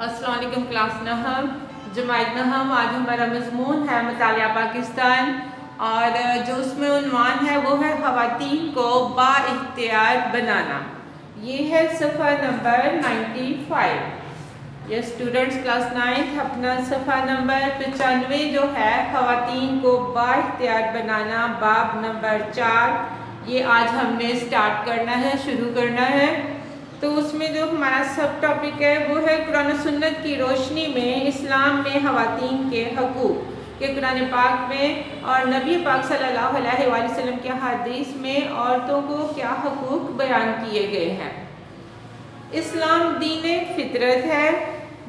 अस्सलाम वालेकुम क्लास नहम जमात नहम। आज हमारा मज़मून है मतालिया पाकिस्तान और जो उसमें उन्वान है वो है ख़वातीन को बाइख्तियार बनाना। ये है सफ़ा नंबर 95। ये स्टूडेंट्स क्लास 9 अपना सफ़ा नंबर 95 जो है ख़वातीन को बाइख्तियार बनाना, बाब नंबर 4, ये आज हमने स्टार्ट करना है, शुरू करना है। तो उसमें जो हमारा सब टॉपिक है वो है कुरान और सुन्नत की रोशनी में इस्लाम में ख़वातीन के हकूक़ के कुरान पाक में और नबी पाक सल्लल्लाहु अलैहि वसल्लम के हदीस में औरतों को क्या हकूक़ बयान किए गए हैं। इस्लाम दीन फितरत है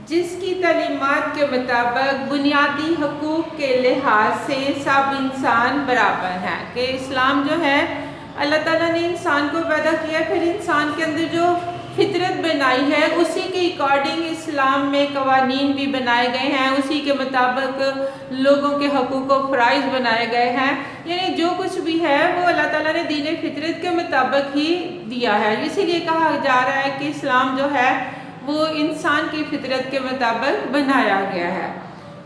जिसकी तालीमात के मुताबिक बुनियादी हकूक़ के लिहाज से सब इंसान बराबर हैं। कि इस्लाम जो है अल्लाह ताला ने इंसान को पैदा किया, फिर इंसान के अंदर जो फितरत बनाई है उसी के अकॉर्डिंग इस्लाम में कवानीन भी बनाए गए हैं, उसी के मुताबिक लोगों के हकूक़ व फ़राइज़ बनाए गए हैं। यानी जो कुछ भी है वो अल्लाह ताला ने दीन फितरत के मुताबिक ही दिया है। इसीलिए कहा जा रहा है कि इस्लाम जो है वो इंसान की फितरत के मुताबिक बनाया गया है।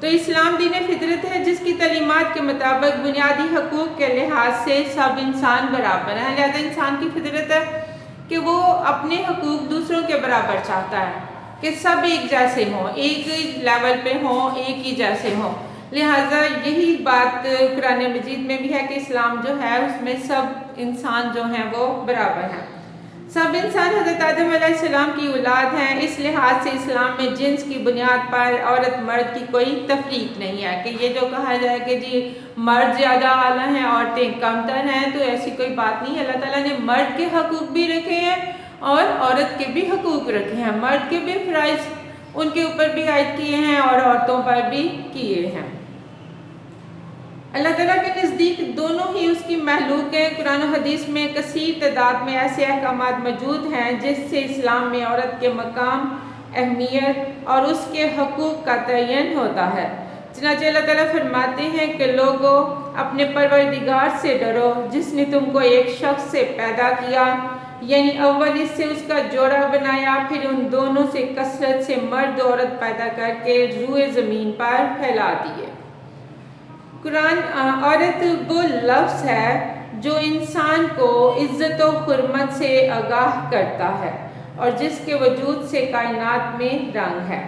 तो इस्लाम दीन फितरत है जिसकी तालीमात के मुताबिक बुनियादी हकूक़ के लिहाज से सब इंसान बराबर हैं। लिहाजा इंसान की फितरत है कि वो अपने हकूक़ दूसरों के बराबर चाहता है कि सब एक जैसे हों, एक लेवल पे हों, एक ही जैसे हों। लिहाजा यही बात कुरान मजीद में भी है कि इस्लाम जो है उसमें सब इंसान जो हैं वो बराबर हैं। सब इंसान हज़रत आदम अलैहिस्सलाम की औलाद हैं। इस लिहाज से इस्लाम में जिन्स की बुनियाद पर औरत मर्द की कोई तफरीक नहीं है कि ये जो कहा जाए कि जी मर्द ज़्यादा आला हैं औरतें कमतर हैं, तो ऐसी कोई बात नहीं। अल्लाह ताला ने मर्द के हकूक़ भी रखे हैं और औरत के भी हकूक़ रखे हैं। मर्द के भी फ़राइज़ उनके ऊपर भी आयद किए हैं और औरतों पर भी किए हैं। अल्लाह ताला के नज़दीक दोनों ही उसकी महलूक है। कुरान और हदीस में कसीर तादाद में ऐसे अहकामात मौजूद हैं जिससे इस्लाम में औरत के मकाम, अहमियत और उसके हकूक़ का तयन होता है। चनाचे अल्लाह ताला फरमाते हैं कि लोगों अपने परवरदिगार से डरो जिसने तुमको एक शख्स से पैदा किया, यानी अव्वल इससे उसका जोड़ा बनाया, फिर उन दोनों से कसरत से मर्द औरत पैदा करके रूए ज़मीन पर फैला दिए। कुरान औरत वो लफ्ज़ है जो इंसान को इज़्ज़त व हुर्मत से आगाह करता है और जिसके वजूद से कायनात में रंग है।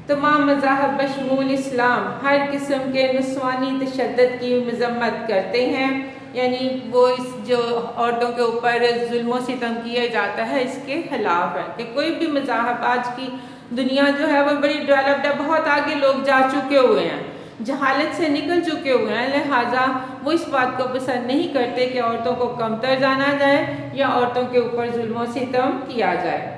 तमाम मज़ाहब बशमूल इस्लाम हर किस्म के नस्वानी तशद्दुद की मज़म्मत करते हैं, यानी वो इस जो औरतों के ऊपर जुल्म सितम किया जाता है इसके खिलाफ है। कि कोई भी मज़ाहब, आज की दुनिया जो है वो बड़ी डेवलप्ड है, बहुत आगे लोग जा चुके हुए हैं, जहालत से निकल चुके हुए हैं। लिहाजा वो इस बात को पसंद नहीं करते कि औरतों को कमतर जाना जाए या औरतों के ऊपर जुल्म सितम किया जाए।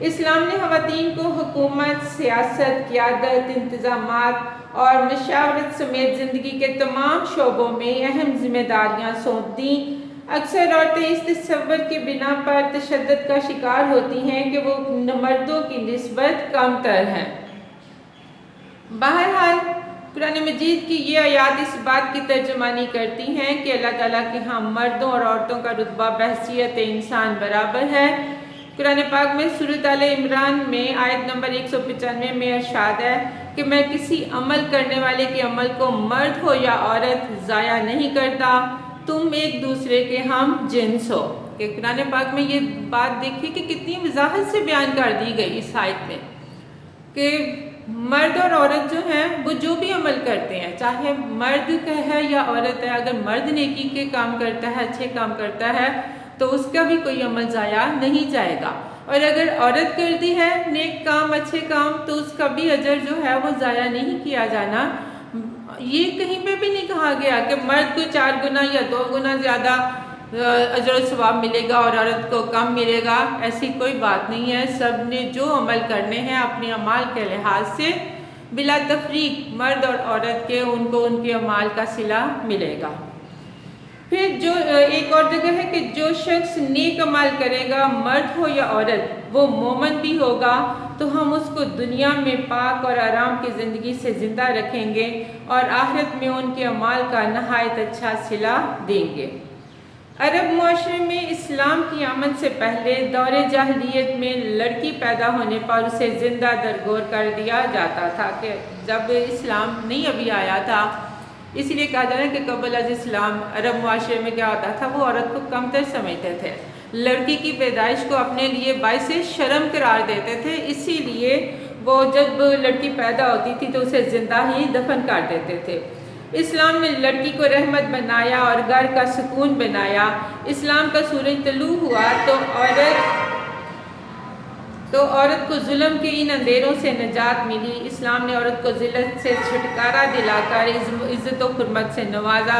इस्लाम ने ख़वातीन को हुकूमत, सियासत, क़ियादत, इंतज़ामात और मशावरत समेत ज़िंदगी के तमाम शोबों में अहम ज़िम्मेदारियाँ सौंप दी। अक्सर औरतें इस तसव्वुर की बिना पर तशद्दुद का शिकार होती हैं कि वो मर्दों की निस्बत कमतर हैं। बहरहाल कुरान मजीद की ये आयात इस बात की तर्जुमानी करती हैं कि अल्लाह ताला के यहाँ मर्दों और औरतों का रुतबा बहसीयत इंसान बराबर है। कुरान पाक में सूरत आले इमरान में आयत नंबर 195 में इरशाद है कि मैं किसी अमल करने वाले के अमल को मर्द हो या औरत ज़ाया नहीं करता, तुम एक दूसरे के हम जिन्स हो। कि कुरान पाक में ये बात देखिए कि कितनी वजाहत से बयान कर दी गई इस आयत में कि मर्द और औरत जो हैं वो जो भी अमल करते हैं, चाहे मर्द का है या औरत है, अगर मर्द नेकी के काम करता है, अच्छे काम करता है, तो उसका भी कोई अमल ज़ाया नहीं जाएगा। और अगर औरत करती है नेक काम, अच्छे काम, तो उसका भी अजर जो है वो ज़ाया नहीं किया जाना। ये कहीं पे भी नहीं कहा गया कि मर्द को 4 गुना या 2 गुना ज़्यादा अजर सवाब मिलेगा और औरत को कम मिलेगा, ऐसी कोई बात नहीं है। सब ने जो अमल करने हैं अपने अमाल के लिहाज से बिला तफरीक मर्द और औरत के उनको उनके अमाल का सिला मिलेगा। फिर जो एक और जगह है कि जो शख्स नेक अमाल करेगा, मर्द हो या औरत, वो मोमन भी होगा, तो हम उसको दुनिया में पाक और आराम की ज़िंदगी से ज़िंदा रखेंगे और आखिरत में उनके अमाल का नहायत अच्छा सिला देंगे। عرب معاشرے میں اسلام کی آمد سے پہلے دور جاہلیت میں لڑکی پیدا ہونے پر اسے زندہ درگور کر دیا جاتا تھا، کہ جب اسلام نہیں ابھی آیا تھا، اسی لیے کہا جاتا ہے کہ قبل از اسلام عرب معاشرے میں کیا ہوتا تھا، وہ عورت کو کمتر سمجھتے تھے، لڑکی کی پیدائش کو اپنے لیے باعث شرم قرار دیتے تھے، اسی لیے وہ جب لڑکی پیدا ہوتی تھی تو اسے زندہ ہی دفن کر دیتے تھے۔ اسلام نے لڑکی کو رحمت بنایا اور گھر کا سکون بنایا۔ اسلام کا سورج طلوع ہوا تو عورت کو ظلم کے ان اندھیروں سے نجات ملی۔ اسلام نے عورت کو ذلت سے چھٹکارا دلا کر عزت و حرمت سے نوازا۔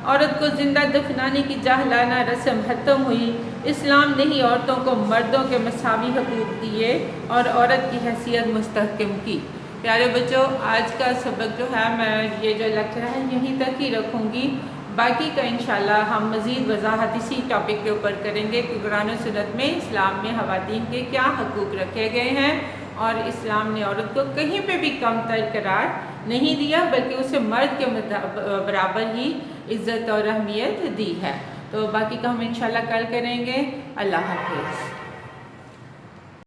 عورت کو زندہ دفنانے کی جاہلانہ رسم ختم ہوئی۔ اسلام نے ہی عورتوں کو مردوں کے مساوی حقوق دیے اور عورت کی حیثیت مستحکم کی۔ پیارے بچوں، آج کا سبق جو ہے میں یہ جو لیکچر ہے یہیں تک ہی رکھوں گی، باقی کا انشاءاللہ ہم مزید وضاحت اسی ٹاپک کے اوپر کریں گے کہ قرآن و سنت میں اسلام میں خواتین کے کیا حقوق رکھے گئے ہیں، اور اسلام نے عورت کو کہیں پہ بھی کم تر قرار نہیں دیا بلکہ اسے مرد کے برابر ہی عزت اور اہمیت دی ہے۔ تو باقی کا ہم انشاءاللہ کل کریں گے۔ اللہ حافظ۔